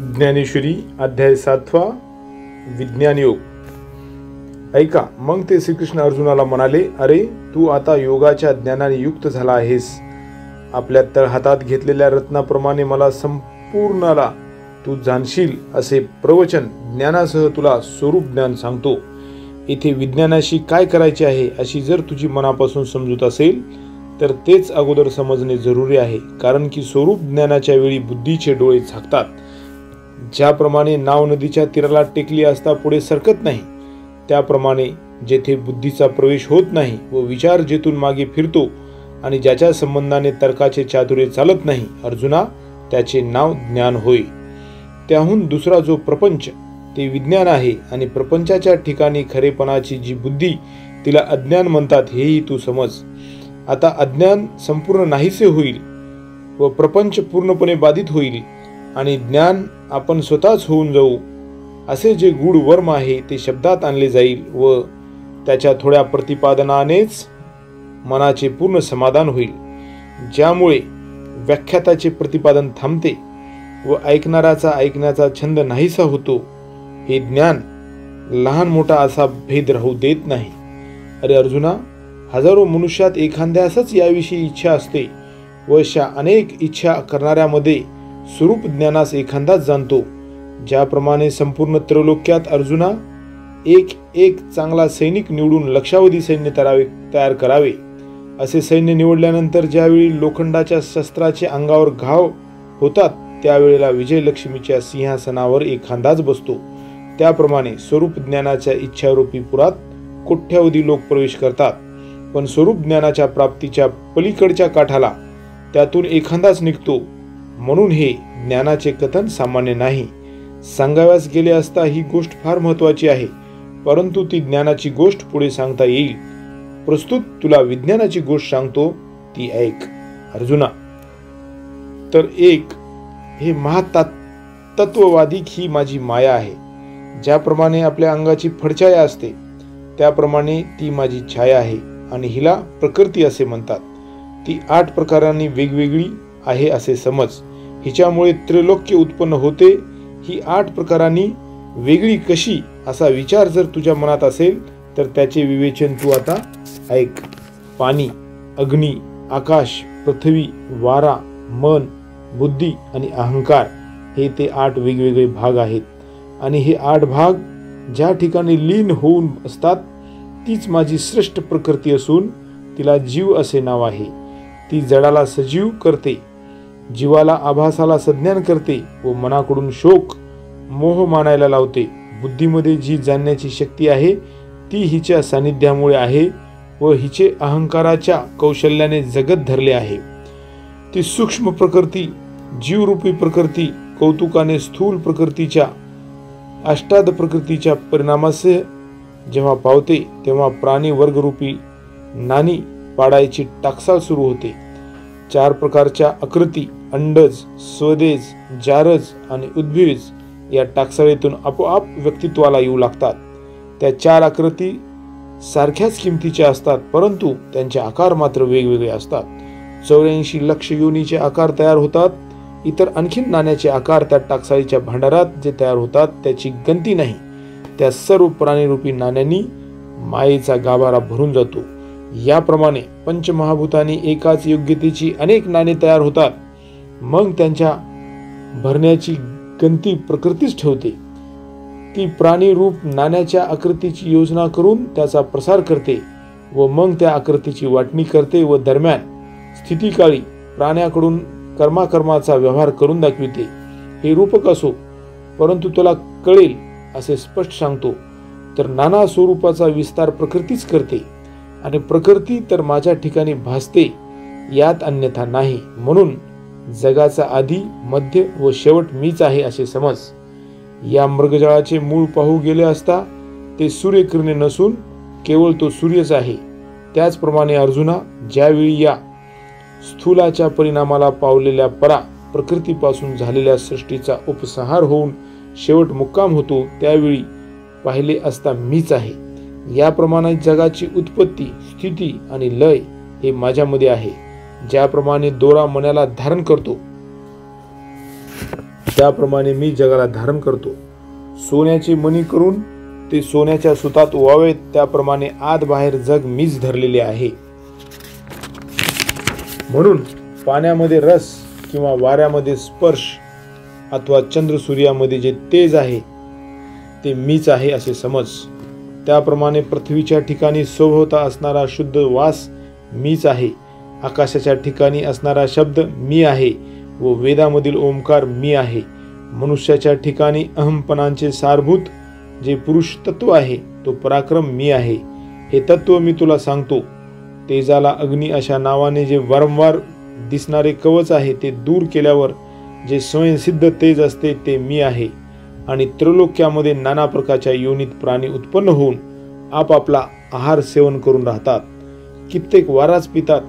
ज्ञानेश्वरी अध्याय 7 विज्ञान योग। ऐका, मग ते श्रीकृष्ण अर्जुनाला म्हणाले, अरे तू आता योगाच्या ज्ञानाने युक्त झाला आहेस। आपल्या तळहातात घेतलेल्या रत्नाप्रमाणे मला संपूर्णाला तू जाणशील असे प्रवचन ज्ञानासह तुला स्वरूप ज्ञान सांगतो। इथे विज्ञानाशी काय करायचे आहे अशी जर तुझी मनापासून समजूत असेल तर तेच अगोदर समजणे जरुरी आहे, कारण की स्वरूप ज्ञानाच्या वेळी बुद्धीचे डोळे झाकतात। ज्याप्रमाणे नाव नदीच्या तीराला टेकली असता पुढे सरकत नाही, त्याप्रमाणे जेथे बुद्धीचा प्रवेश होत नाही व विचार जेथून मागे फिरतो आणि ज्याच्या संबंधाने तर्काचे चातुर्य चालत नाही, अर्जुना त्याचे नाव ज्ञान होय। त्याहून दुसरा जो प्रपंच ते विज्ञान आहे आणि प्रपंचाच्या ठिकाणी खरेपणाची जी बुद्धी तिला अज्ञान म्हणतात, हेही तू समज। आता अज्ञान संपूर्ण नाहीसे होईल व प्रपंच पूर्णपणे बाधित होईल आणि ज्ञान आपण स्वतःच होऊन जाऊ असे जे गूढ वर्म आहे ते शब्दात आणले जाईल व त्याच्या थोड्या प्रतिपादनानेच मनाचे पूर्ण समाधान होईल, ज्यामुळे व्याख्याताचे प्रतिपादन थांबते व ऐकणाराचा ऐकण्याचा छंद नाहीसा होतो। हे ज्ञान लहान मोठा असा भेद राहू देत नाही। अरे अर्जुना, हजारो मनुष्यात एखाद्यासच याविषयी इच्छा असते व अशा अनेक इच्छा करणाऱ्यामध्ये स्वरूप ज्ञानास एखादाच जाणतो। ज्याप्रमाणे संपूर्ण त्रैलोक्यात अर्जुना एक चांगला सैनिक निवडून लक्षावधी सैन्य तयार करावे। असे सैन्य निवडल्यानंतर ज्यावेळी लोखंडाच्या शस्त्राचे अंगावर घाव होतात त्यावेळेला विजयलक्ष्मीच्या सिंहासनावर एखादाच बसतो। त्याप्रमाणे स्वरूप ज्ञानाच्या इच्छारूपी पुरात कोट्यावधी लोक प्रवेश करतात, पण स्वरूप ज्ञानाच्या प्राप्तीच्या पलीकडच्या काठाला त्यातून एखादाच निघतो। म्हणून हे ज्ञानाचे कथन सामान्य नाही। सांगाव्यास गेले असता ही गोष्ट फार महत्वाची आहे, परंतु ती ज्ञानाची गोष्ट पुढे सांगता येईल। प्रस्तुत तुला विज्ञानाची गोष्ट सांगतो, ती ऐक अर्जुना। तर एक, हे महातत्ववादी ही माझी माया आहे। ज्याप्रमाणे आपल्या अंगाची फडछाया असते त्याप्रमाणे ती माझी छाया आहे आणि हिला प्रकृती असे म्हणतात। ती 8 प्रकारांनी वेगवेगळी आहे असे समज। हिच्यामुळे त्रैलोक्य उत्पन्न होते। ही 8 प्रकारांनी वेगळी कशी असा विचार जर तुझ्या मनात असेल तर त्याचे विवेचन तू आता ऐक। पाणी, अग्नी, आकाश, पृथ्वी, वारा, मन, बुद्धी आणि अहंकार हे ते 8 वेगवेगळे भाग आहेत आणि हे 8 भाग ज्या ठिकाणी लीन होऊन असतात तीच माझी श्रेष्ठ प्रकृती असून तिला जीव असे नाव आहे। ती जडाला सजीव करते, जीवाला आभासाला संज्ञान करते व मनाकडून शोक मोह मानायला लावते। बुद्धीमध्ये जी जाणण्याची शक्ती आहे ती हिच्या सानिध्यामुळे आहे व हिचे अहंकाराच्या कौशल्याने जगत धरले आहे। ती सूक्ष्म प्रकृती, जीवरूपी प्रकृती कौतुकाने स्थूल प्रकृतीच्या अष्टाद प्रकृतीच्या परिणामासे जेव्हा पावते तेव्हा प्राणी वर्गरूपी नाणी पाडायची टाकसाळ सुरू होते। 4 प्रकारच्या आकृती अंडज, स्वदेज, जारज आणि उद्भिज या टाकसाळीतून आपोआप व्यक्तित्वाला येऊ लागतात। त्या 4 आकृती सारख्याच किमतीच्या असतात, परंतु त्यांचे आकार मात्र वेगवेगळे असतात। 84 लक्ष योनीचे आकार तयार होतात। इतर आणखीन नाण्याचे आकार त्या टाकसाळीच्या भांडारात जे तयार होतात त्याची गंती नाही। त्या सर्व प्राणीरूपी नाण्यांनी मायेचा गाभारा भरून जातो। याप्रमाणे पंचमहाभूतांनी एकाच योग्यतेची अनेक नाणी तयार होतात। मग त्यांच्या भरण्याची गंती प्रकृतीच ठेवते। ती प्राणी रूप नाण्याच्या आकृतीची योजना करून त्याचा प्रसार करते व मग त्या आकृतीची वाटणी करते व दरम्यान स्थितीकाळी प्राण्याकडून कर्माचा व्यवहार करून दाखविते। हे रूपक असो, परंतु तुला कळेल असे स्पष्ट सांगतो, तर नाना स्वरूपाचा विस्तार प्रकृतीच करते आणि प्रकृती तर माझ्या ठिकाणी भासते, यात अन्यथा नाही। म्हणून जगाचा आधी, मध्य व शेवट मीच आहे असे समज। या मृगजळाचे मूळ पाहू गेले असता ते सूर्यकिरणे नसून केवळ तो सूर्यच आहे। त्याचप्रमाणे अर्जुना, ज्यावेळी या स्थूलाच्या परिणामाला पावलेल्या परा प्रकृतीपासून झालेल्या सृष्टीचा उपसंहार होऊन शेवट मुक्काम होतो त्यावेळी पाहिले असता मीच आहे। याप्रमाणे जगाची उत्पत्ती, स्थिती आणि लय हे माझ्यामध्ये आहे। ज्याप्रमाणे दोरा मण्याला धारण करतो ज्याप्रमाणे मी जगाला धारण करतो, सोन्याचे मणी करून ते सोन्याच्या सुतात ओवावेत, त्याप्रमाणे आत बाहेर जग मीच धरलेले आहे. म्हणून पाण्यामध्ये रस किंवा वाऱ्यामध्ये स्पर्श अथवा चंद्र सूर्यामध्ये जे तेज आहे ते मीच आहे असे समज. त्याप्रमाणे पृथ्वीच्या ठिकाणी सभोवता असणारा शुद्ध वास मीच आहे, आकाशाच्या ठिकाणी असणारा शब्द मी आहे व वेदामधील ओंकार मी आहे. मनुष्याच्या ठिकाणी अहमपणाचे सारभूत जे पुरुष तत्व आहे तो पराक्रम मी आहे. हे तत्व मी तुला सांगतो. तेजाला अग्नी अशा नावाने जे वारंवार दिसणारे कवच आहे ते दूर केल्यावर जे स्वयंसिद्ध तेज असते ते मी आहे. आणि त्रैलोक्यामध्ये नाना प्रकारच्या योनीत प्राणी उत्पन्न होऊन आपापला आहार सेवन करून राहतात. कित्येक वाराच पितात,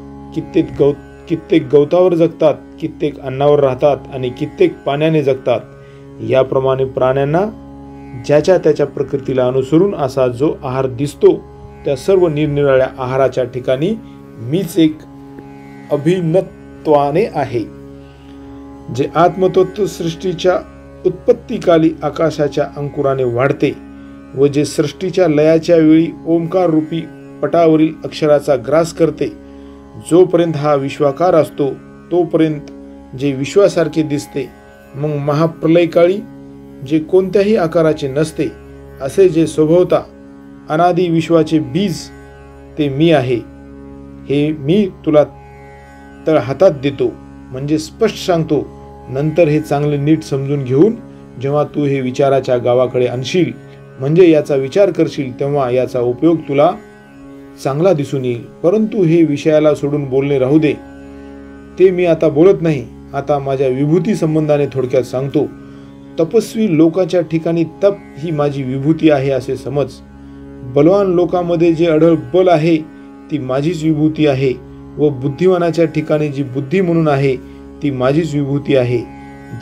कित्येक गवतावर जगतात, कित्येक अन्नावर राहतात आणि कित्येक पाण्याने जगतात. याप्रमाणे प्राण्यांना ज्याच्या त्याच्या प्रकृतीला अनुसरून असा जो आहार दिसतो त्या सर्व निरनिराळ्या आहाराच्या ठिकाणी मीच एक अभिन्नत्वाने आहे. जे आत्मतत्व सृष्टीच्या उत्पत्तीकाली आकाशाच्या अंकुराने वाढते व जे सृष्टीच्या लयाच्या वेळी ओंकार रूपी पटावरील अक्षराचा ग्रास करते. जोपर्यंत हा विश्वाकार असतो तोपर्यंत जे विश्वासारखे दिसते, मग महाप्रलयकाळी जे कोणत्याही आकाराचे नसते असे जे स्वभावता अनादि विश्वाचे बीज ते मी आहे. हे मी तुला तळ हातात देतो म्हणजे स्पष्ट सांगतो. नंतर हे चांगले नीट समजून घेऊन जेव्हा तू हे विचाराच्या गावाकडे आणशील म्हणजे याचा विचार करशील तेव्हा याचा उपयोग तुला चांगला दिसून येईल. परंतु हे विषयाला सोडून बोलणे राहू दे, ते मी आता बोलत नाही. आता माझ्या विभूती संबंधाने थोडक्यात सांगतो. तपस्वी लोकांच्या ठिकाणी तप ही माझी विभूती आहे असे समज. बलवान लोकांमध्ये जे अढळ बल आहे ती माझीच विभूती आहे व बुद्धिमानाच्या ठिकाणी जी बुद्धी म्हणून आहे ती माझीच विभूती आहे.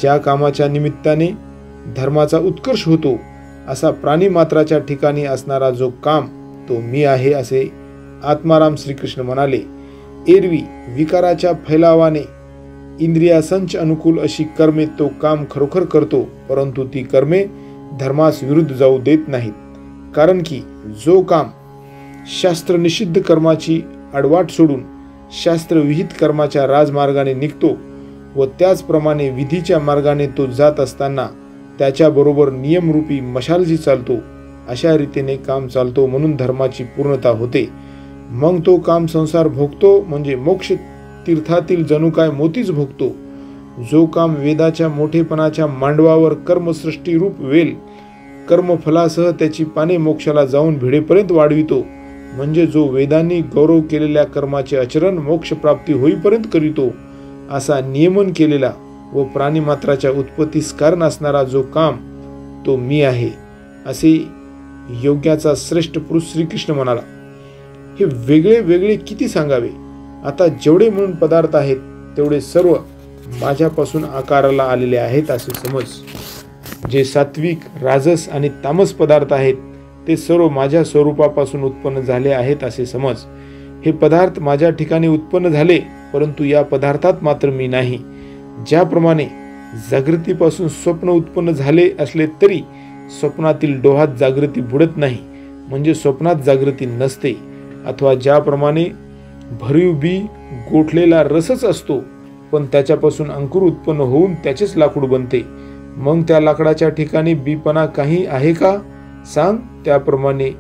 ज्या कामाच्या निमित्ताने धर्माचा उत्कर्ष होतो असा प्राणी मात्राच्या ठिकाणी असणारा जो काम तो मी आहे असे आत्माराम श्रीकृष्ण म्हणाले. एरवी विकाराच्या फैलावाने इंद्रियासंच अनुकूल अशी कर्मे तो काम खरोखर करतो, परंतु ती कर्मे धर्मास विरुद्ध जाऊ देत नाहीत. कारण की जो काम शास्त्र निषिद्ध कर्माची आडवाट सोडून शास्त्रविहित कर्माच्या राजमार्गाने निघतो व त्याचप्रमाणे विधीच्या मार्गाने तो जात असताना त्याच्याबरोबर नियमरूपी मशालजी चालतो, अशा रीतीने काम चालतो म्हणून धर्माची पूर्णता होते. मग तो काम संसार भोगतो म्हणजे मोक्ष तीर्थातील जणू काय मोतीच भोगतो. जो काम वेदाच्या मोठेपणाच्या मांडवावर कर्मसृष्टी रूप वेल कर्मफलासह त्याची पाने मोक्षाला जाऊन भिडेपर्यंत वाढवितो, म्हणजे जो वेदांनी गौरव केलेल्या कर्माचे आचरण मोक्ष प्राप्ती होईपर्यंत करीतो, असा नियमन केलेला व प्राणीमात्राच्या उत्पत्तीस कारण असणारा जो काम तो मी आहे असे योग्याचा श्रेष्ठ पुरुष श्रीकृष्ण म्हणाला. हे वेगळे वेगळे किती सांगावे. आता जेवढे म्हणून पदार्थ आहेत तेवढे सर्व माझ्यापासून आकाराला आलेले आहेत असे समज. जे सात्विक, राजस आणि तामस पदार्थ आहेत ते सर्व माझ्या स्वरूपापासून उत्पन्न झाले आहेत असे समज. हे पदार्थ माझ्या ठिकाणी उत्पन्न झाले, परंतु या पदार्थात मात्र मी नाही. ज्याप्रमाणे जागृतीपासून स्वप्न उत्पन्न झाले असले तरी स्वप्नातील डोहात जागृती बुडत नाही, म्हणजे स्वप्नात जागृती नसते. अथवा ज्याप्रमाणे भरीव बी गोठलेला रसच असतो, पण त्याच्यापासून अंकुर उत्पन्न होऊन त्याचेच लाकूड बनते, मग त्या लाकडाच्या ठिकाणी बीपणा काही आहे का सांग. त्याप्रमाणे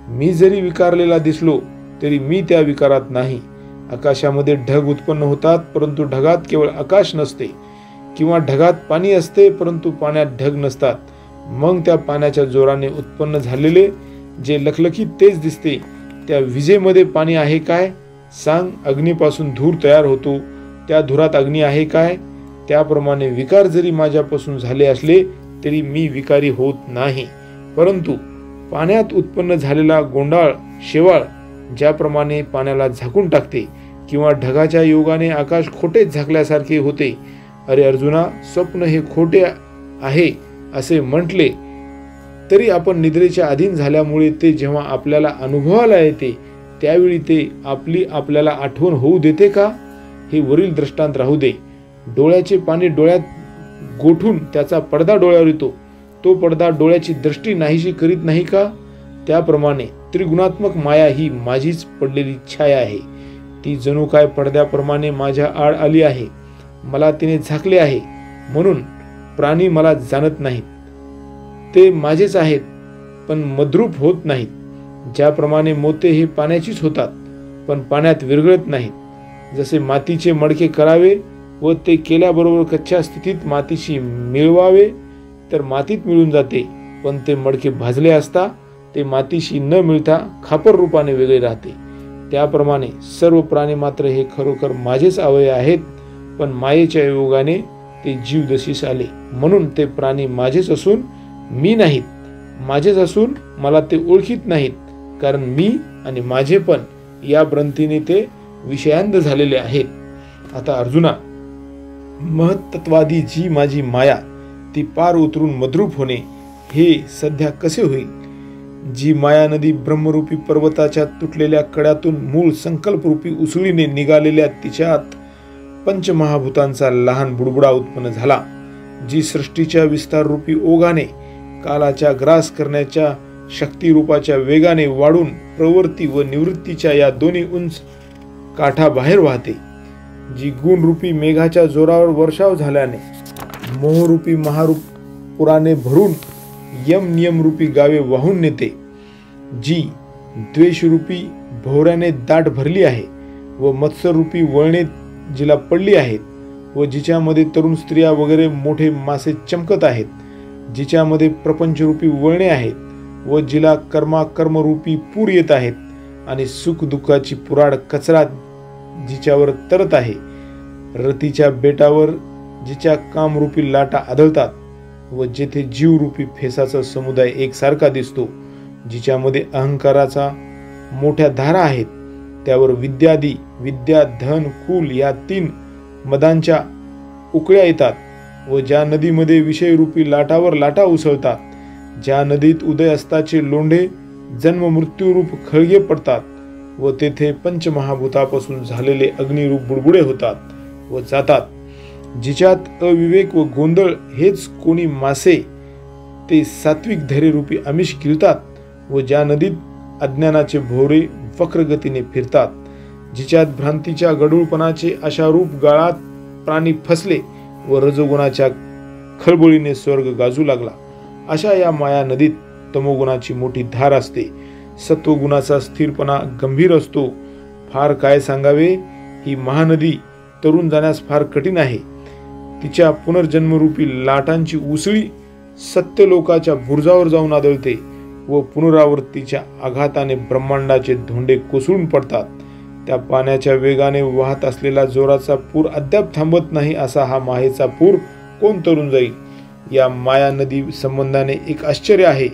मी जरी विकारलेला दिसलो तरी मी त्या विकारात नाही. आकाशामध्ये ढग उत्पन्न होतात, परंतु ढगात केवळ आकाश नसते, किंवा ढगात पाणी असते परंतु पाण्यात ढग नसतात. मग त्या पाण्याच्या जोराने उत्पन्न झालेले जे लखलखीत तेज दिसते त्या विजेमध्ये पाणी आहे काय सांग. अग्नीपासून धूर तयार होतो, त्या धुरात अग्नी आहे काय. त्याप्रमाणे विकार जरी माझ्यापासून झाले असले तरी मी विकारी होत नाही, परंतु पाण्यात उत्पन्न झालेला गोंडाळ शेवाळ ज्याप्रमाणे पाण्याला झाकून टाकते, किंवा ढगाच्या योगाने आकाश खोटेच झाकल्यासारखे होते. अरे अर्जुना, स्वप्न हे खोटे आहे असे म्हटले तरी आपण निद्रेच्या अधीन झाल्यामुळे ते जेव्हा आपल्याला अनुभवाला येते त्यावेळी ते आपल्याला आठवण होऊ देते का. हे वरील दृष्टांत राहू दे. डोळ्याचे पाणी डोळ्यात गोठून त्याचा पडदा डोळ्यावर येतो, तो पडदा डोळ्याची दृष्टी नाहीशी करीत नाही का? त्याप्रमाणे त्रिगुणात्मक माया ही माझीच पडलेली छाया आहे. ती जणू काय पडद्याप्रमाणे माझ्या आड आली आहे. मला तिने झाकले आहे, म्हणून प्राणी मला जाणत नाहीत. ते माझेच आहेत, पण मद्रूप होत नाहीत. ज्याप्रमाणे मोते हे पाण्याचीच होतात, पण पाण्यात विरघळत नाहीत. जसे मातीचे मडके करावे व ते केल्याबरोबर कच्च्या स्थितीत मातीशी मिळवावे तर मातीत मिळून जाते, पण ते मडके भाजले असता ते मातीशी न मिळता खापर रूपाने वेगळे राहते. त्याप्रमाणे सर्व प्राणी मात्र हे खरोखर माझेच अवयव आहेत, पण मायेच्या योगाने ते जीवदशीस आले. म्हणून ते प्राणी माझेच असून मी नाहीत, माझेच असून मला ते ओळखीत नाहीत, कारण मी आणि माझे पण या भ्रांतीने ते विषयांध झालेले आहेत. आता अर्जुना, महत्त्ववादी जी माझी माया ती पार उतरून मद्रूप होणे हे सध्या कसे होईल? जी माया नदी ब्रह्मरूपी पर्वताच्या तुटलेल्या कड्यातून मूळ संकल्परूपी उसळीने निघालेल्या तिच्यात पंचमहाभूतांचा लहान बुडबुडा उत्पन्न झाला, जी सृष्टीच्या विस्ताररूपी ओघाने कालाच्या ग्रास करण्याच्या शक्तिरूपाच्या वेगाने वाढून प्रवृत्ती व निवृत्तीच्या या दोन्ही उंच काठाबाहेर वाहते, जी गुणरूपी मेघाच्या जोरावर वर्षाव झाल्याने मोहरूपी महारूप पुराने भरून यम नियमरूपी गावे वाहून नेते, जी द्वेषरूपी भोवऱ्याने दाट भरली आहे व मत्स्यरूपी वळणे जिला पडली आहेत व जिच्यामध्ये तरुण स्त्रिया वगैरे मोठे मासे चमकत आहेत, जिच्यामध्ये प्रपंचरूपी वळणे आहेत व जिला कर्मरूपी पूर येत आहेत आणि सुख दुःखाची पुराड कचरा जिच्यावर तरत आहे, रतीच्या बेटावर जिच्या कामरूपी लाटा आदळतात व जेथे जीवरूपी फेसाचा समुदाय एकसारखा दिसतो, जिच्यामध्ये अहंकाराचा मोठ्या धारा आहेत, त्यावर विद्यादी विद्या धन कुल या 3 मदांच्या उकळ्या येतात व ज्या नदीमध्ये विषयरूपी लाटावर लाटा उसळतात, ज्या नदीत उदय असताचे लोंढे जन्म मृत्यूरूप खळगे पडतात व तेथे पंचमहाभूतापासून झालेले अग्निरूप बुडबुडे होतात व जातात, जिच्यात अविवेक व गोंधळ हेच कोणी मासे ते सात्विक धैर्यरूपी आमिष गिळतात व ज्या नदीत अज्ञानाचे भोवरे वक्रगतीने फिरतात, जिच्यात भ्रांतीच्या गडूळपणाचे अशारूप गाळात प्राणी फसले व रजोगुणाच्या खळबळीने स्वर्ग गाजू लागला, अशा या माया नदीत तमोगुणाची मोठी धार असते, सत्वगुणाचा स्थिरपणा गंभीर असतो. फार काय सांगावे, ही महानदी तरुण जाण्यास फार कठीण आहे. तिच्या पुनर्जन्मरूपी लाटांची उसळी सत्यलोकाच्या बुर्जावर जाऊन आदळते व पुनरावृत्तीच्या आघाताने ब्रह्मांडाचे धोंडे कोसळून पडतात. त्या पाण्याच्या वेगाने वाहत असलेला जोराचा पूर अद्याप थांबत नाही, असा हा मायेचा पूर कोण तरुण जाईल? या माया नदी संबंधाने एक आश्चर्य आहे,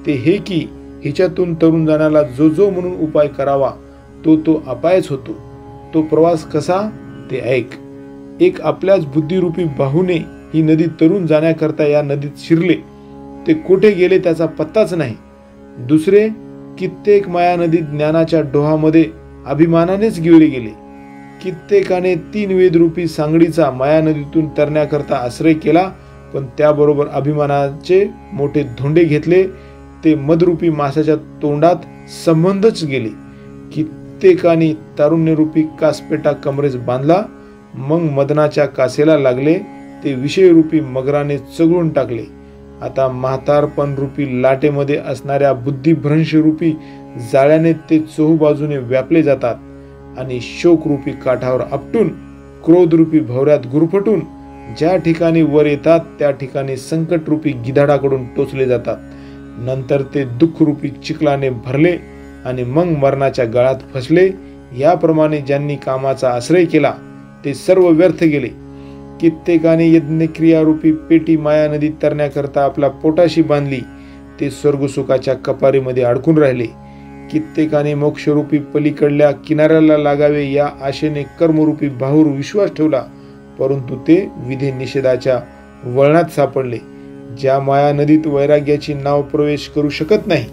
ते हे की हिच्यातून तरुण जाण्याला जो जो म्हणून उपाय करावा तो अपायच होतो. तो प्रवास कसा ते ऐक. एक आपल्याच बुद्धिरूपी बाहूने ही नदी तरुण जाण्याकरता या नदीत शिरले, ते कुठे गेले त्याचा पत्ताच नाही. दुसरे कित्येक माया नदी ज्ञानाच्या डोहामध्ये अभिमानानेच गिळले गेले. कित्येकाने 3 वेदरूपी सांगडीचा माया नदीतून तरण्याकरता आश्रय केला, पण त्याबरोबर अभिमानाचे मोठे धोंडे घेतले, ते मदरूपी मासाच्या तोंडात संबंधच गेले. कित्येकाने तारुण्यरूपी कासपेटा कमरेस बांधला, मग मदनाच्या कासेला लागले, ते विषयरूपी मगराने चघळून टाकले. आता म्हातारपण रूपी लाटेमध्ये असणाऱ्या बुद्धिभ्रंशरूपी जाळ्याने ते चोहूबाजूने व्यापले जातात आणि शोकरूपी काठावर आपटून क्रोधरूपी भवऱ्यात गुरफटून ज्या ठिकाणी वर येतात त्या ठिकाणी संकटरूपी गिधाडाकडून टोचले जातात. नंतर ते दुःखरूपी चिखलाने भरले आणि मग मरणाच्या गळात फसले. याप्रमाणे ज्यांनी कामाचा आश्रय केला ते सर्व व्यर्थ गेले. कित्येकाने यज्ञक्रियारूपी पेटी माया नदीत तरण्याकरता आपल्या पोटाशी बांधली, ते स्वर्गसुखाच्या कपारीमध्ये अडकून राहिले. कित्येकाने मोक्षरूपी पलीकडल्या किनाऱ्याला लागावे या आशेने कर्मरूपी बाहूर विश्वास ठेवला, परंतु ते विधी निषेधाच्या वळणात सापडले. ज्या माया नदीत वैराग्याची नाव प्रवेश करू शकत नाही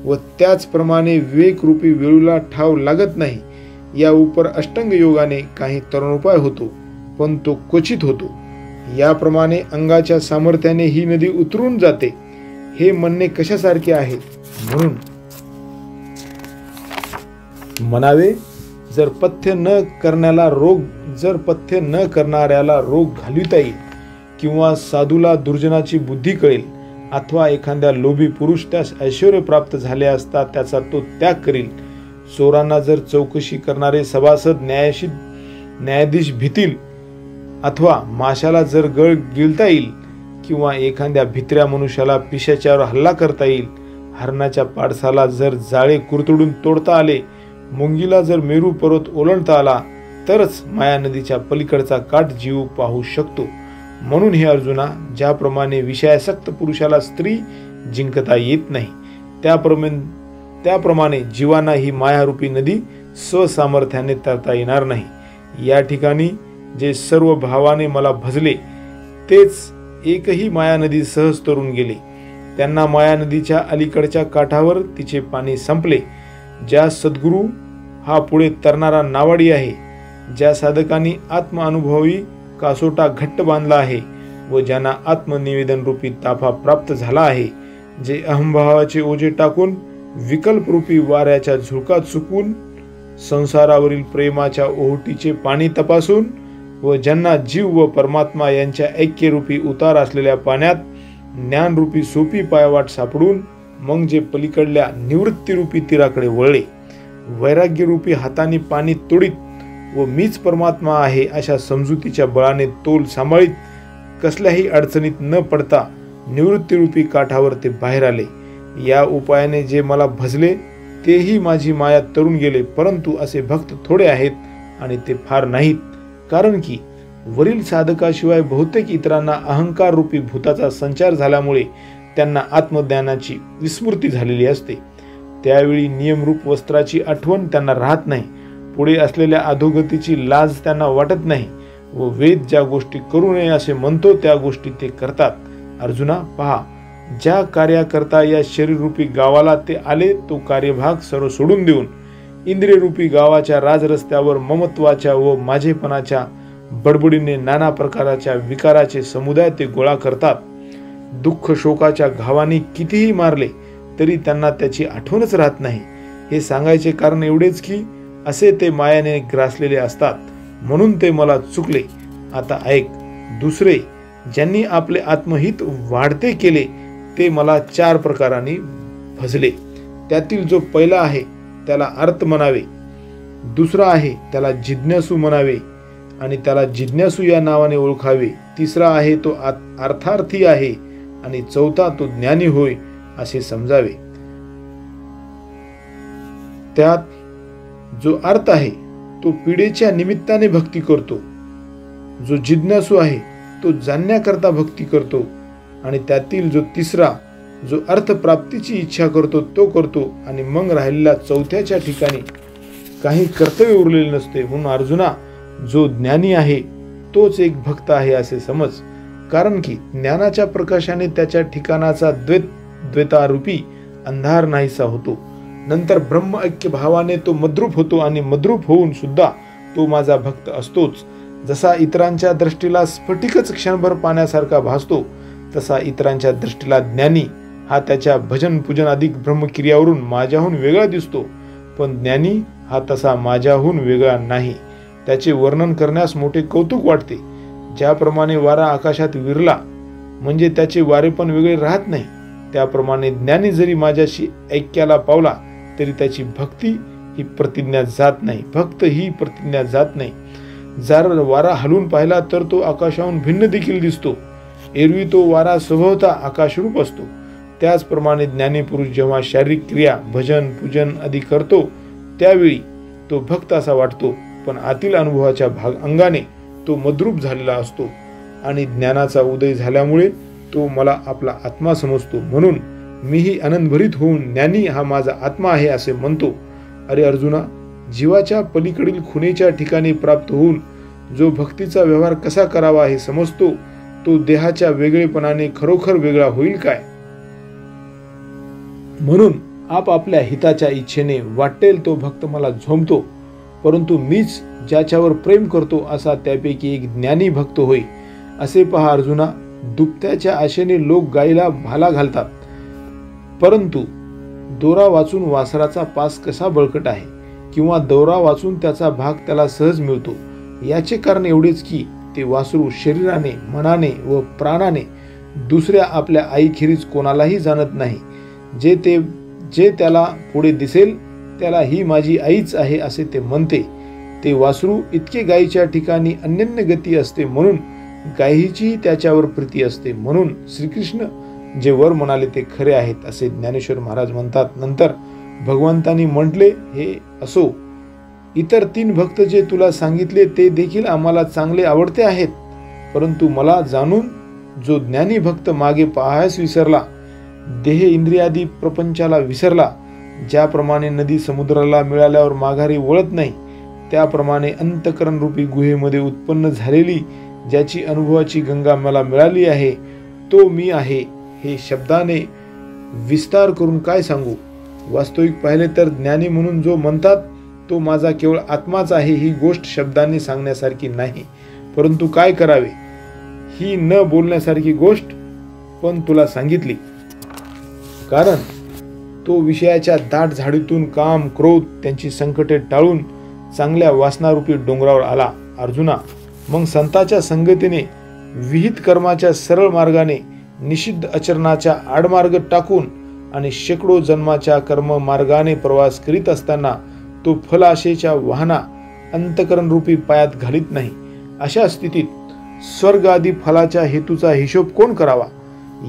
व त्याचप्रमाणे विवेकरूपी वेळूला ठाव लागत नाही, या उपर अष्टांग योगाने काही तरुणोपाय होतो, पण तो क्वचित होतो. याप्रमाणे अंगाच्या सामर्थ्याने ही नदी उतरून जाते हे म्हणणे कशासारखे आहे? म्हणून म्हणावे, जर पथ्य न करणाऱ्याला रोग घालविता येईल, किंवा साधूला दुर्जनाची बुद्धी कळेल, अथवा एखाद्या लोभी पुरुष त्यास ऐश्वर्य प्राप्त झाले असता त्याचा तो त्याग करील, चोरांना जर चौकशी करणारे सभासद न्यायाधीश भीतील, अथवा माशाला जर गळ गिळता येईल, किंवा एखाद्या भित्र्या मनुष्याला पिशाच्यावर हल्ला करता येईल, हरणाच्या पाडसाला जर जाळे कुरतडून तोडता आले, मुंगीला जर मेरू पर्वत ओलांडता आला, तरच माया नदीच्या पलीकडचा काठ जीव पाहू शकतो. म्हणून हे अर्जुना, ज्याप्रमाणे विषयासक्त पुरुषाला स्त्री जिंकता येत नाही, त्याप्रमाणे जीवांना ही मायारूपी नदी स्वसामर्थ्याने तरता येणार नाही. या ठिकाणी जे सर्व भावाने मला भजले तेच एकही माया नदी सहज तरून गेले. त्यांना माया नदीच्या अलीकडच्या काठावर तिचे पाणी संपले. ज्या सद्गुरू हा पुढे तरणारा नावाडी आहे, ज्या साधकांनी आत्मअनुभवी कासोटा घट्ट बांधला आहे व ज्यांना आत्मनिवेदन रूपी ताफा प्राप्त झाला आहे, जे अहंभावाचे ओझे टाकून विकल्परूपी वाऱ्याच्या झुळकात चुकून संसारावरील प्रेमाच्या ओहोटीचे पाणी तपासून व ज्यांना जीव व परमात्मा यांच्या ऐक्यरूपी उतार असलेल्या पाण्यात ज्ञानरूपी सोपी पायवाट सापडून मग जे पलीकडल्या निवृत्तीरूपी तीराकडे वळले, वैराग्यरूपी हाताने पाणी तोडीत व मीच परमात्मा आहे अशा समजुतीच्या बळाने तोल सांभाळीत, कसल्याही अडचणीत न पडता निवृत्तीरूपी काठावर ते बाहेर आले. या उपायाने जे मला भजले तेही माझी माया तरून गेले. परंतु असे भक्त थोडे आहेत आणि ते फार नाहीत, कारण की वरील साधकाशिवाय बहुतेक इतरांना अहंकार रूपी भूताचा संचार झाल्यामुळे त्यांना आत्मज्ञानाची विस्मृती झालेली असते. त्यावेळी नियमरूप वस्त्राची आठवण त्यांना राहत नाही, पुढे असलेल्या अधोगतीची लाज त्यांना वाटत नाही व वेद ज्या गोष्टी करू नये असे म्हणतो त्या गोष्टी ते करतात. अर्जुना, पहा, ज्या कार्याकरता या शरीररूपी गावाला ते आले तो कार्यभाग सर्व सोडून देऊन इंद्रियरूपी गावाच्या राजरस्त्यावर ममत्वाच्या व माझेपणाच्या बडबडीने नाना प्रकारच्या विकाराचे समुदाय ते गोळा करतात. दुःख शोकाच्या घावानी कितीही मारले तरी त्यांना त्याची आठवणच राहत नाही. हे सांगायचे कारण एवढेच की असे ते मायाने ग्रासलेले असतात, म्हणून ते मला चुकले. आता ऐक, दुसरे ज्यांनी आपले आत्महित वाढते केले ते मला 4 प्रकारांनी भजले. त्यातील जो पहिला आहे त्याला अर्थ म्हणावे, दुसरा आहे त्याला जिज्ञासू म्हणावे आणि त्याला जिज्ञासू या नावाने ओळखावे, तिसरा आहे तो अर्थार्थी आहे आणि चौथा तो ज्ञानी होय असे समजावे. त्यात जो अर्थ आहे तो पीडेच्या निमित्ताने भक्ती करतो, जो जिज्ञासू आहे तो जाणण्याकरता भक्ती करतो आणि त्यातील जो तिसरा जो अर्थप्राप्तीची इच्छा करतो तो करतो आणि मग राहिलेल्या चौथ्याच्या ठिकाणी काही कर्तव्य उरलेले नसते. म्हणून अर्जुना, जो ज्ञानी आहे तोच एक भक्त आहे असे समज, कारण की ज्ञानाच्या प्रकाशाने त्याच्या ठिकाणाचा द्वैतारूपी अंधार नाहीसा होतो. नंतर ब्रह्म ऐक्य भावाने तो मद्रूप होतो आणि मद्रूप होऊन सुद्धा तो माझा भक्त असतोच. जसा इतरांच्या दृष्टीला स्फटिकच क्षणभर पाण्यासारखा भासतो, तसा इतरांच्या दृष्टीला ज्ञानी हा त्याच्या भजन पूजन अधिक ब्रह्मक्रियावरून माझ्याहून वेगळा दिसतो, पण ज्ञानी हा तसा माझ्याहून वेगळा नाही. त्याचे वर्णन करण्यास मोठे कौतुक वाटते. ज्याप्रमाणे वारा आकाशात विरला म्हणजे त्याचे वारे पण वेगळे राहत नाही, त्याप्रमाणे ज्ञानी जरी माझ्याशी ऐक्याला पावला तरी त्याची भक्ती ही प्रतिज्ञा जात नाही, भक्त ही प्रतिज्ञा जात नाही. जर वारा हलून पाहिला तर तो आकाशाहून भिन्न देखील दिसतो. एरवी तो वारा स्वभावता आकाशरूप असतो. त्याचप्रमाणे ज्ञानी पुरुष जेव्हा शारीरिक क्रिया भजन पूजन आदी करतो त्यावेळी तो भक्त असा वाटतो, पण आतील अनुभवाच्या अंगाने तो मद्रूप झालेला असतो आणि ज्ञानाचा उदय झाल्यामुळे तो मला आपला आत्मा समजतो. म्हणून मीही आनंदभरीत होऊन ज्ञानी हा माझा आत्मा आहे असे म्हणतो. अरे अर्जुना, जीवाच्या पलीकडील खुणेच्या ठिकाणी प्राप्त होऊन जो भक्तीचा व्यवहार कसा करावा हे समजतो, तो देहाच्या वेगळेपणाने खरोखर वेगळा होईल काय? म्हणून आपापल्या हिताच्या इच्छेने वाटेल तो भक्त मला झोंबतो, परंतु मीच ज्याच्यावर प्रेम करतो असा त्यापैकी एक ज्ञानी भक्त होय. असे पहा अर्जुना, दुभत्याच्या आशेने लोक गायीला भाला घालतात, परंतु दोरा वाचून वासराचा पास कसा बळकट आहे, किंवा दोरा वाचून त्याचा भाग त्याला सहज मिळतो, याचे कारण एवढेच की ते वासरू शरीराने, मनाने व प्राणाने दुसऱ्या आपल्या आईखेरीज कोणालाही जाणत नाही. जे त्याला पुढे दिसेल त्याला ही माझी आईच आहे असे ते म्हणते. ते वासरू इतके गायीच्या ठिकाणी अनन्य गती असते, म्हणून गायीची त्याच्यावर प्रीती असते. म्हणून श्रीकृष्ण जे वर म्हणाले ते खरे आहेत असे ज्ञानेश्वर महाराज म्हणतात. नंतर भगवंतांनी म्हटले, हे असो, इतर 3 भक्त जे तुला सांगितले ते देखील आम्हाला चांगले आवडते आहेत, परंतु मला जाणून जो ज्ञानी भक्त मागे पाहायस विसरला, देह इंद्रियादी प्रपंचाला विसरला, ज्याप्रमाणे नदी समुद्राला मिळाल्यावर माघारी वळत नाही, त्याप्रमाणे अंतकरण रूपी गुहेमध्ये उत्पन्न झालेली ज्याची अनुभवाची गंगा मला मिळाली आहे, तो मी आहे. हे शब्दाने विस्तार करून काय सांगू. वास्तविक पाहिले तर ज्ञानी म्हणून जो म्हणतात तो माझा केवळ आत्माच आहे, ही गोष्ट शब्दांनी सांगण्यासारखी नाही, परंतु काय करावे, ही न बोलण्यासारखी गोष्ट पण तुला सांगितली. कारण तो विषयाच्या दाट झाडीतून काम, क्रोध त्यांची संकटे टाळून चांगल्या वासनारूपी डोंगरावर आला. अर्जुना, मग संतांच्या संगतीने विहित कर्माच्या सरळ मार्गाने निषिद्ध आचरणाच्या आडमार्ग टाकून आणि शेकडो जन्माच्या कर्म मार्गाने प्रवास करीत असताना तो फलाशेच्या वाहना अंतकरण रूपी पायात घालीत नाही. अशा स्थितीत स्वर्ग आदी फलाच्या हेतूचा हिशोब कोण करावा.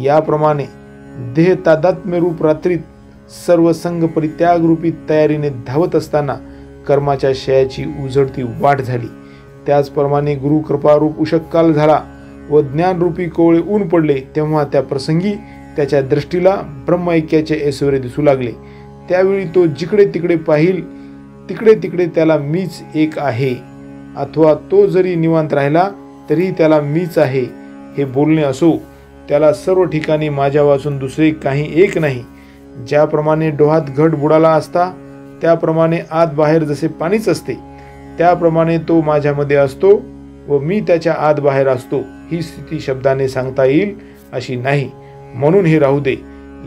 याप्रमाणे देह तादात्म्य रूप रात्रीत सर्व संग परित्याग रूपी तयारीने धावत असताना कर्माच्या शयाची उजळती वाट झाली. त्याचप्रमाणे गुरु कृपारूप उषक्काल झाला व ज्ञानरूपी कोवळे ऊन पडले, तेव्हा त्या प्रसंगी त्याच्या दृष्टीला ब्रह्मैक्याचे ऐश्वर्य दिसू लागले. त्यावेळी तो जिकडे तिकडे पाहिल तिकडे तिकडे त्याला मीच एक आहे, अथवा तो जरी निवांत राहिला तरी त्याला मीच आहे हे बोलणे असो, त्याला सर्व ठिकाणी माझ्या वाचून दुसरे काही एक नाही. ज्याप्रमाणे डोहात घट बुडाला असता त्याप्रमाणे आत बाहेर जसे पाणीच असते, त्याप्रमाणे तो माझ्यामध्ये असतो व मी त्याच्या आत बाहेर असतो. ही स्थिती शब्दाने सांगता येईल अशी नाही. म्हणून हे राहू दे.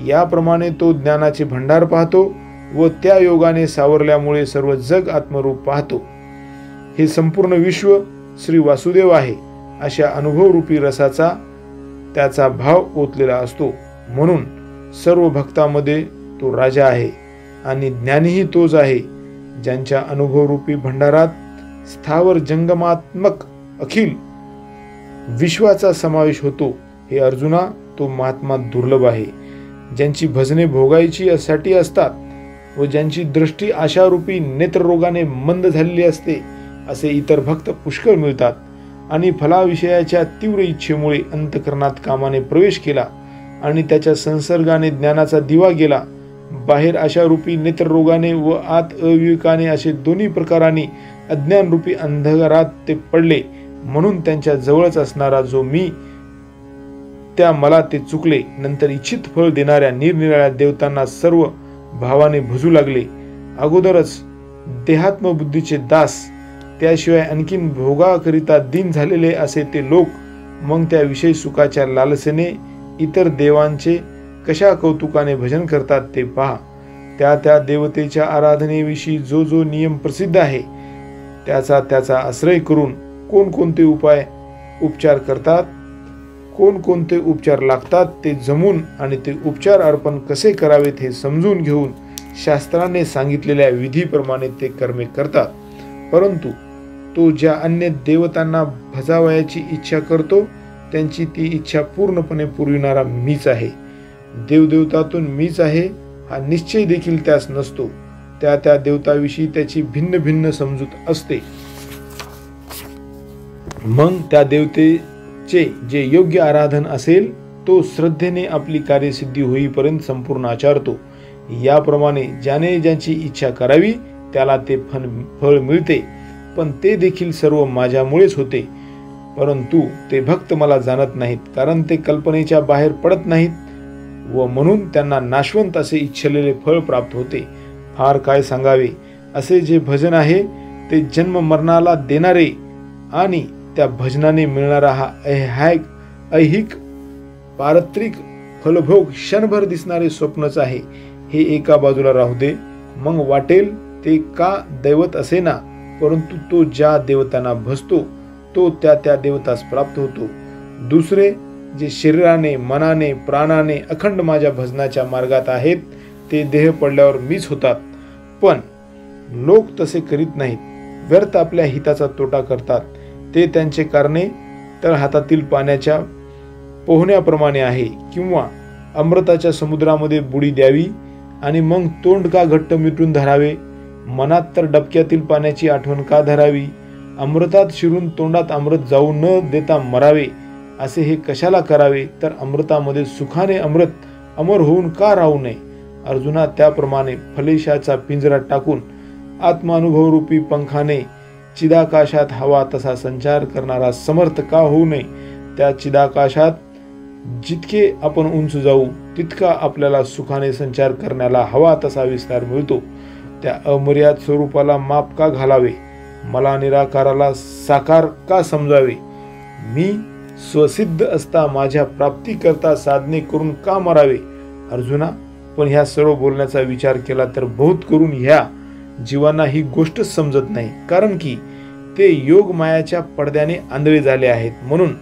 याप्रमाणे तो ज्ञानाचे भंडार पाहतो व त्या योगाने सावरल्यामुळे सर्व जग आत्मरूप पाहतो. हे संपूर्ण विश्व श्री वासुदेव आहे अशा अनुभवरूपी रसाचा त्याचा भाव ओतलेला असतो. म्हणून सर्व भक्तांमध्ये तो राजा आहे आणि ज्ञानीही तोच आहे, ज्यांच्या अनुभवरूपी भंडारात स्थावर जंगमात्मक अखिल विश्वाचा समावेश होतो. हे अर्जुना, तो महात्मा दुर्लभ आहे, ज्यांची भजने भोगायची साठी असतात व ज्यांची दृष्टी आशारूपी नेत्ररोगाने मंद झालेली असते, असे इतर भक्त पुष्कळ मिळतात. आणि फलाविषयाच्या तीव्र इच्छेमुळे अंतकरणात कामाने प्रवेश केला आणि त्याच्या संसर्गाने ज्ञानाचा दिवा गेला. बाहेर आशारूपी नेत्ररोगाने व आत अविवेकाने असे दोन्ही प्रकारांनी अज्ञानरूपी अंधकारात ते पडले. म्हणून त्यांच्या जवळच असणारा जो मी, त्या मला ते चुकले. नंतर इच्छित फळ देणाऱ्या निरनिराळ्या देवतांना सर्व भावाने भजू लागले. अगोदरच देहात्मबुद्धीचे दास, त्याशिवाय आणखीन भोगाकरिता दिन झालेले असे ते लोक मग त्या विषय सुखाच्या लालसेने इतर देवांचे कशा कौतुकाने भजन करतात ते पहा. त्या देवतेच्या आराधनेविषयी जो जो नियम प्रसिद्ध आहे त्याचा आश्रय करून कोणकोणते उपचार करतात, कोणकोणते उपचार लागतात ते जमून आणि ते उपचार अर्पण कसे करावेत हे समजून घेऊन शास्त्राने सांगितलेल्या विधीप्रमाणे ते कर्मे करतात. परंतु तो ज्या अन्य देवतांना भजावयाची इच्छा करतो त्यांची ती इच्छा पूर्णपणे पुरविणारा मीच आहे. देवदेवतातून मीच आहे हा निश्चय देखील त्यास नसतो. त्या देवताविषयी त्याची भिन्न भिन्न समजूत असते. मग त्या देवतेचे जे योग्य आराधन असेल तो श्रद्धेने आपली कार्यसिद्धी होईपर्यंत संपूर्ण आचरतो. याप्रमाणे ज्याने ज्याची इच्छा करावी त्याला ते फळ मिळते, पण ते देखील सर्व माझ्यामुळेच होते. परंतु ते भक्त मला जाणत नाहीत, कारण ते कल्पनेच्या बाहेर पडत नाहीत व म्हणून त्यांना नाशवंत असे इच्छिलेले फळ प्राप्त होते. फार काय सांगावे. असे जे भजन आहे ते जन्म मरणाला देणारे आणि त्या भजनाने मिळणारा हा ऐहिक पारत्रिक फलभोग क्षणभर दिसणारे स्वप्नच आहे हे एका बाजूला राहू दे. मग वाटेल ते का दैवत असेना, परंतु तो ज्या देवतांना भजतो तो त्या देवतास प्राप्त होतो. दुसरे जे शरीराने मनाने प्राणाने अखंड माझ्या भजनाच्या मार्गात आहेत ते देह पडल्यावर मीच होतात. पण लोक तसे करीत नाहीत, व्यर्थ आपल्या हिताचा तोटा करतात. ते त्यांचे कारणे तळहातातील पाण्याच्या पोहण्याप्रमाणे आहे, किंवा अमृताच्या समुद्रामध्ये बुडी द्यावी आणि मग तोंड का घट्ट मिटून धरावे. मनात तर डबक्यातील पाण्याची आठवण का धरावी. अमृतात शिरून तोंडात अमृत जाऊ न देता मरावे असे हे कशाला करावे. तर अमृतामध्ये सुखाने अमृत अमर होऊन का राहू नये. अर्जुना, त्याप्रमाणे फलेशाचा पिंजरा टाकून आत्मानुभवरूपी पंखाने चिदाकाशात हवा तसा संचार करणारा समर्थ का होऊ नये. त्या चिदाकाशात जितके आपण उंच जाऊ तितका आपल्याला सुखाने संचार करण्याला हवा तसा विस्तार मिळतो. त्या अमर्याद स्वरूपाला माप का घालावे. मला निराकाराला साकार का समजावे. मी स्वसिद्ध असता माझ्या प्राप्तीकरता साधने करून का मरावे. अर्जुना, पण ह्या सर्व बोलण्याचा विचार केला तर बहुत करून ह्या जीवांना ही गोष्टच समजत नाही. कारण की ते योग मायाच्या पडद्याने आंधळे झाले आहेत. म्हणून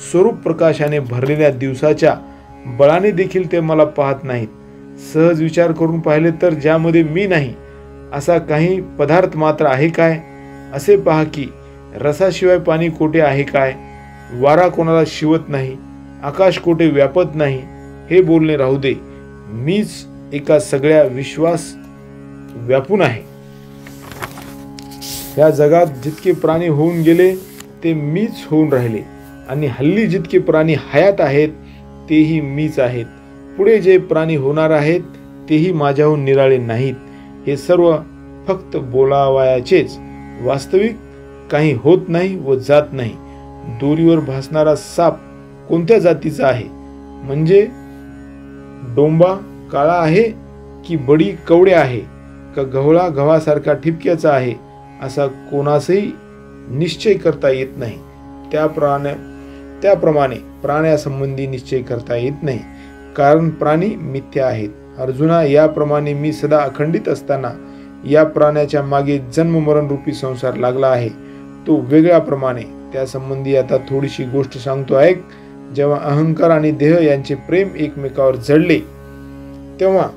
स्वरूप प्रकाशाने भरलेल्या दिवसाच्या बळाने देखील ते मला पाहत नाहीत. सहज विचार करून पाहिले तर ज्यामध्ये मी नाही असा काही पदार्थ मात्र आहे काय. असे पहा की रसाशिवाय पाणी कोठे आहे काय. वारा कोणाला शिवत नाही, आकाश कोठे व्यापत नाही. हे बोलणे राहू दे. मीच एका सगळ्या विश्वास व्यापून आहे. या जगात जितके प्राणी होऊन गेले ते मीच होऊन राहिले आणि हल्ली जितके प्राणी हयात आहेत तेही मीच आहेत. पुढे जे प्राणी होणार आहेत तेही माझ्याहून निराळे नाहीत. हे सर्व फक्त बोलावयाचेच. वास्तविक काही होत नाही व जात नाही. दोरीवर भासणारा साप कोणत्या जातीचा आहे. म्हणजे डोंबा काळा आहे की बडी कवडे आहे का गव्हाला गव्हासारखा ठिपक्याचा आहे असा कोणासही निश्चय करता येत नाही. त्याप्रमाणे प्राण्यासंबंधी निश्चय करता येत नाही, कारण प्राणी मिथ्या आहेत. अर्जुना, याप्रमाणे मी सदा अखंडित असताना या प्राण्याच्या मागे जन्म मरण रूपी संसार लागला आहे. तो वेगळ्याप्रमाणे त्यासंबंधी आता थोडीशी गोष्ट सांगतो ऐक. जेव्हा अहंकार आणि देह यांचे प्रेम एकमेकावर जडले तेव्हा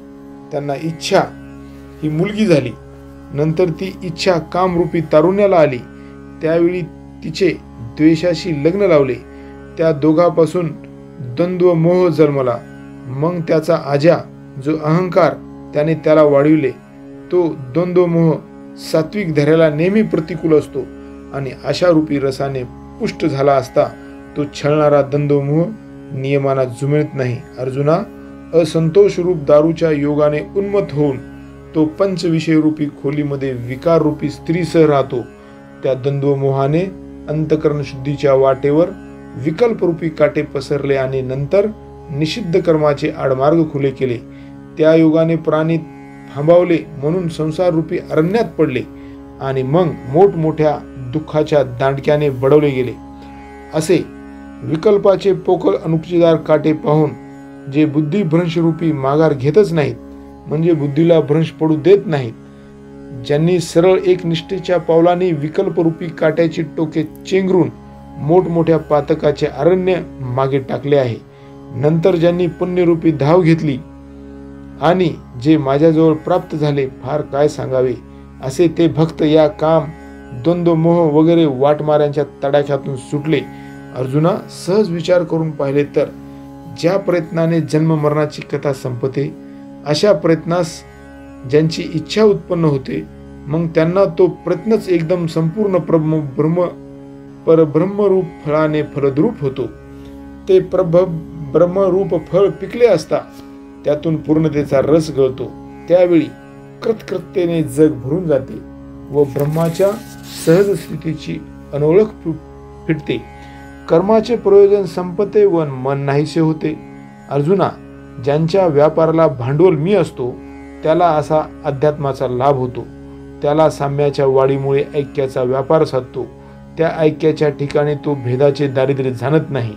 त्यांना इच्छा ही मुलगी झाली. नंतर ती इच्छा कामरूपी तारुण्याला आली. त्यावेळी तिचे द्वेषाशी लग्न लावले. त्या दोघांपासून द्वंद्व मोह जन्मला. मग त्याचा आजा जो अहंकार त्याने त्याला वाढविले. तो द्वंद्व मोह सात्विक धैर्याला नेहमी प्रतिकूल असतो आणि अशारूपी रसाने पुष्ट झाला असता तो छळणारा द्वंद्वमोह नियमाना जुळत नाही. अर्जुना, असंतोष रूप दारूच्या योगाने उन्मत्त होऊन तो पंचविषय रूपी खोलीमध्ये विकार रूपी स्त्रीसह राहतो. त्या द्वंद्वमोहाने अंतकरण शुद्धीच्या वाटेवर विकल्प रूपी काटे पसरले आणि नंतर निषिद्ध कर्माचे आडमार्ग खुले केले. त्या योगाने प्राणी थांबवले म्हणून संसार रूपी अरण्यात पडले आणि मग मोठमोठ्या दुःखाच्या दांडक्याने बडवले गेले. असे विकल्पाचे पोकळ अनुपचेदार काटे पाहून जे बुद्धी भ्रंश रूपी माघार घेतच नाहीत, म्हणजे बुद्धीला भ्रंश पडू देत नाहीत, ज्यांनी सरळ एक निष्ठेच्या पावलांनी विकल्परूपी काट्याची टोके चेंगरून मोठमोठ्या पातकाचे अरण्य मागे टाकले आहे, नंतर ज्यांनी पुण्यरूपी धाव घेतली आणि जे माझ्याजवळ प्राप्त झाले फार काय सांगावे, असे ते भक्त या काम द्वंद्व मोह वगैरे वाटमाऱ्यांच्या तडाख्यातून सुटले. अर्जुना, सहज विचार करून पाहिले तर ज्या प्रयत्नाने जन्म मरणाची कथा संपते अशा प्रयत्नास ज्यांची इच्छा उत्पन्न होते मग त्यांना तो प्रयत्नच एकदम संपूर्ण परब्रह्मरूप फळाने फलद्रूप होतो. ते ब्रह्मरूप फळ पिकले असता त्यातून पूर्णतेचा रस गळतो. त्यावेळी कृतकृत्येने जग भरून जाते व ब्रह्माच्या सहज स्थितीची अनोळख फिटते. कर्माचे प्रयोजन संपते व मन नाहीसे होते. अर्जुना, ज्यांच्या व्यापाराला भांडवल मी असतो त्याला असा अध्यात्माचा लाभ होतो. त्याला साम्याच्या वाढीमुळे ऐक्याचा व्यापार साधतो. त्या ऐक्याच्या ठिकाणी तो भेदाचे दारिद्र्य जाणत नाही.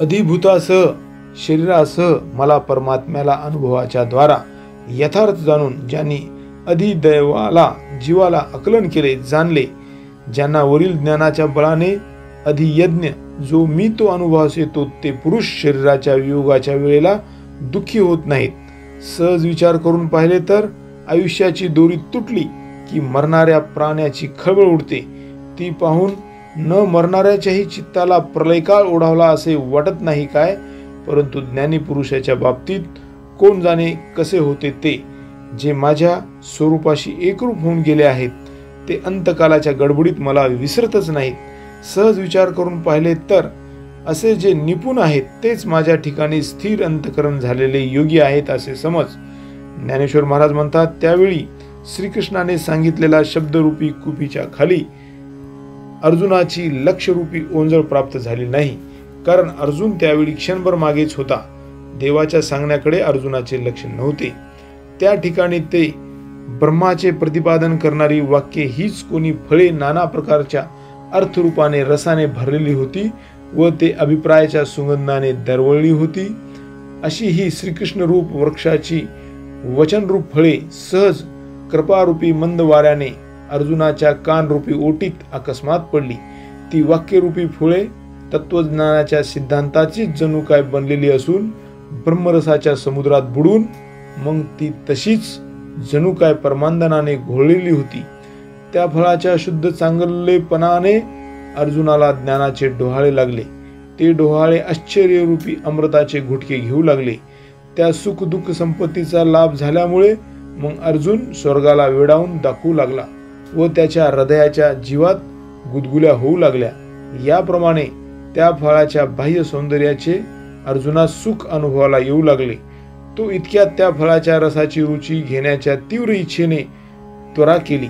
अधिभूतासह शरीरासह मला परमात्म्याला अनुभवाच्या द्वारा यथार्थ जाणून ज्यांनी अधिदैवाला जीवाला आकलन केले, जाणले, ज्यांना वरील ज्ञानाच्या बळाने अधियज्ञ जो मी तो अनुभवास येतो, ते पुरुष शरीराच्या वियोगाच्या वेळेला दुःखी होत नाहीत. सहज विचार करून पाहिले तर आयुष्याची दोरी तुटली की मरणाऱ्या प्राण्याची खळबळ उडते. ती पाहून न मरणाऱ्याच्याही चित्ताला प्रलयकाळ ओढावला असे वाटत नाही काय? परंतु ज्ञानी पुरुषाच्या बाबतीत कोण जाणे कसे होते ते, जे माझ्या स्वरूपाशी एकरूप होऊन गेले आहेत, ते अंतकालाच्या गडबडीत मला विसरतच नाहीत. सहज विचार करून पाहिले तर असे जे निपुण आहेत तेच माझ्या ठिकाणी स्थिर अंतकरण झालेले योगी आहेत असे समज. ज्ञानेश्वर महाराज म्हणतात, त्यावेळी श्रीकृष्णाने सांगितलेला शब्दरूपी कुपीच्या खाली अर्जुनाची लक्षरूपी ओंजळ प्राप्त झाली नाही, कारण अर्जुन त्यावेळी क्षणभर मागेच होता. देवाच्या सांगण्याकडे अर्जुनाचे लक्ष नव्हते. त्या ठिकाणी ते ब्रह्माचे प्रतिपादन करणारी वाक्ये हीच कोणी फळे नाना प्रकारच्या अर्थरूपाने रसाने भरलेली होती व ते अभिप्रायाच्या सुगंधाने दरवळली होती. अशी ही श्रीकृष्ण रूप वृक्षाची वचनरूप फळे सहज कृपारूपी मंद वाऱ्याने अर्जुनाच्या कानरूपी ओटीत अकस्मात पडली. ती वाक्यरूपी फुले तत्वज्ञानाच्या सिद्धांताची जणू काय बनलेली असून ब्रह्मरसाच्या समुद्रात बुडून मग ती तशीच जणू काय परमानंदाने घोळलेली होती. त्या फळाच्या शुद्ध चांगलेपणाने अर्जुनाला ज्ञानाचे डोहाळे लागले. ते डोहाळे आश्चर्यरूपी अमृताचे घुटके घेऊ लागले. त्या सुख दुःख संपत्तीचा लाभ झाल्यामुळे मग अर्जुन स्वर्गाला वेडावून दाखवू लागला व त्याच्या हृदयाच्या जीवात गुदगुल्या होऊ लागल्या. याप्रमाणे त्या फळाच्या बाह्य सौंदर्याचे अर्जुनास सुख अनुभवाला येऊ लागले. तो इतक्यात त्या फळाच्या रसाची रुची घेण्याच्या तीव्र इच्छेने त्वरा केली.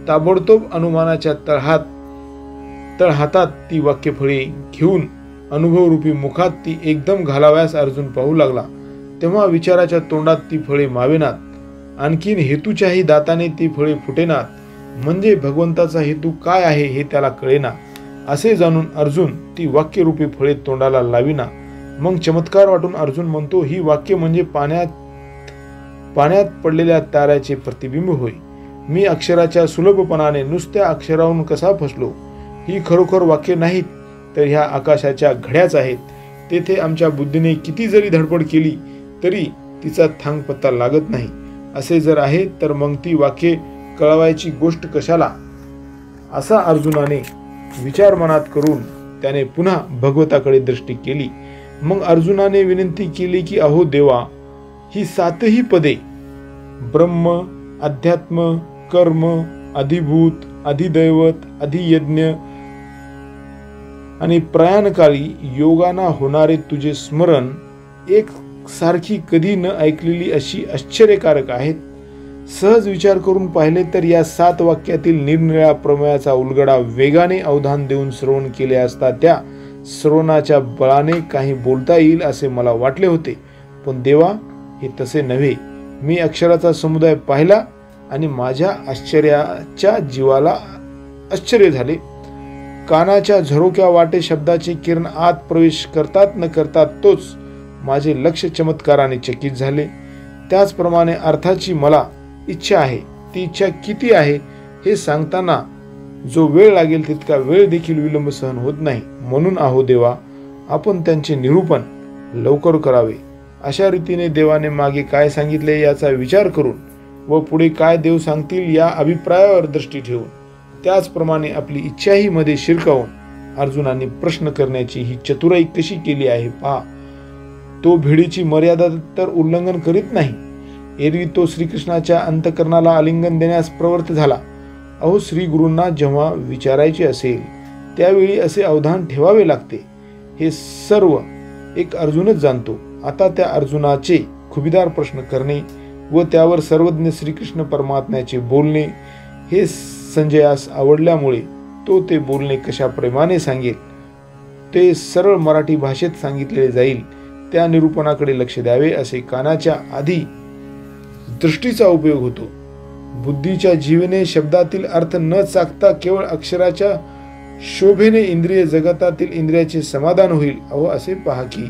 ताबडतोब अनुमानाच्या तळहातात ती वाक्यफळे घेऊन अनुभवरूपी मुखात ती एकदम घालाव्यास अर्जुन पाहू लागला. तेव्हा विचाराच्या तोंडात ती फळे मावेनात, आणखीन हेतूच्याही दाताने ती फळे फुटेनात. म्हणजे भगवंताचा हेतू काय आहे हे त्याला कळेना. असे जाणून अर्जुन ती वाक्यरूपी फळे तोंडाला लाविना. मग चमत्कार वाटून अर्जुन म्हणतो, ही वाक्य म्हणजे पाण्यात पडलेल्या ताऱ्याचे प्रतिबिंब होय. मी अक्षराच्या सुलभपणाने नुसत्या अक्षराहून कसा फसलो. ही खरोखर वाक्य नाहीत, तर ह्या आकाशाच्या घड्याच आहेत. तेथे आमच्या बुद्धीने किती जरी धडपड केली तरी तिचा थांग पत्ता लागत नाही. असे जर आहे तर मग ती वाक्ये कळवायची गोष्ट कशाला? असा अर्जुनाने विचार मनात करून त्याने पुन्हा भगवताकडे दृष्टी केली. मग अर्जुनाने विनंती केली की अहो देवा, ही सातही पदे ब्रह्म, अध्यात्म, कर्म, अधिभूत, अधिदैवत, अधियज्ञ आणि प्रयाणकाळी योगाना होणारे तुझे स्मरण एक सारखी कधी न ऐकलेली अशी आश्चर्यकारक आहेत. सहज विचार करून पाहिले तर या 7 वाक्यातील निरनिराळ्या प्रमेयाचा उलगडा वेगाने अवधान देऊन श्रवण केले असता त्या श्रवणाच्या बळाने काही बोलता येईल असे मला वाटले होते. पण देवा, हे तसे नव्हे. मी अक्षराचा समुदाय पाहिला आणि माझ्या आश्चर्याच्या जीवाला आश्चर्य झाले. कानाच्या झरोक्या वाटे शब्दाचे किरण आत प्रवेश करतात न करतात तोच माझे लक्ष चमत्काराने चकित झाले. त्याचप्रमाणे अर्थाची मला इच्छा आहे. ती इच्छा किती आहे हे सांगताना जो वेळ लागेल तितका वेळ देखील विलंब सहन होत नाही. म्हणून आहो देवा, आपण त्यांचे निरूपण लवकर करावे. अशा रीतीने देवाने मागे काय सांगितले याचा विचार करून व पुढे काय देव सांगतील या अभिप्रायावर दृष्टी ठेवून त्याचप्रमाणे आपली इच्छाही मध्ये शिरकावून अर्जुनाने प्रश्न करण्याची ही चतुराई कशी केली आहे पहा. तो भिडीची मर्यादा तर उल्लंघन करीत नाही. एरवी तो श्रीकृष्णाच्या अंतकरणाला आलिंगन देण्यास प्रवृत्त झाला. अहो, श्री गुरूंना जेव्हा विचारायचे असेल त्यावेळी असे अवधान ठेवावे लागते, हे सर्व एक अर्जुनच जाणतो. आता त्या अर्जुनाचे खुबीदार प्रश्न करणे व त्यावर सर्वज्ञ श्रीकृष्ण परमात्म्याचे बोलणे हे संजयास आवडल्यामुळे तो ते बोलणे कशा प्रेमाने सांगेल ते सरळ मराठी भाषेत सांगितले जाईल त्या निरूपणाकडे लक्ष द्यावे. असे कानाच्या आधी दृष्टीचा उपयोग होतो. बुद्धीच्या जीवने शब्दातील अर्थ न चाकता केवळ अक्षराच्या शोभेने इंद्रिय जगतातील इंद्रियाचे समाधान होईल. अहो असे पहा की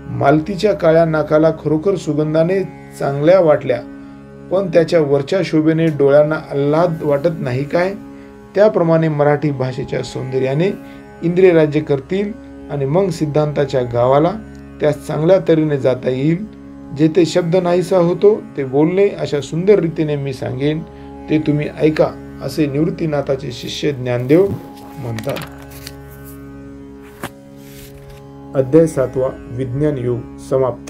मालतीच्या काळ्या नाकाला खरोखर सुगंधाने चांगल्या वाटल्या, पण त्याच्या वरच्या शोभेने डोळ्यांना आल्हाद वाटत नाही काय? त्याप्रमाणे मराठी भाषेच्या सौंदर्याने इंद्रिय राज्य करतील आणि मग सिद्धांताच्या गावाला त्या चांगल्या तऱ्हेने जाता येईल. जेथे शब्द नाहीसा होतो ते बोलणे अशा सुंदर रीतीने मी सांगेन, ते तुम्ही ऐका, असे निवृत्तीनाथाचे शिष्य ज्ञानदेव म्हणतात. अध्याय 7 विज्ञान योग समाप्त.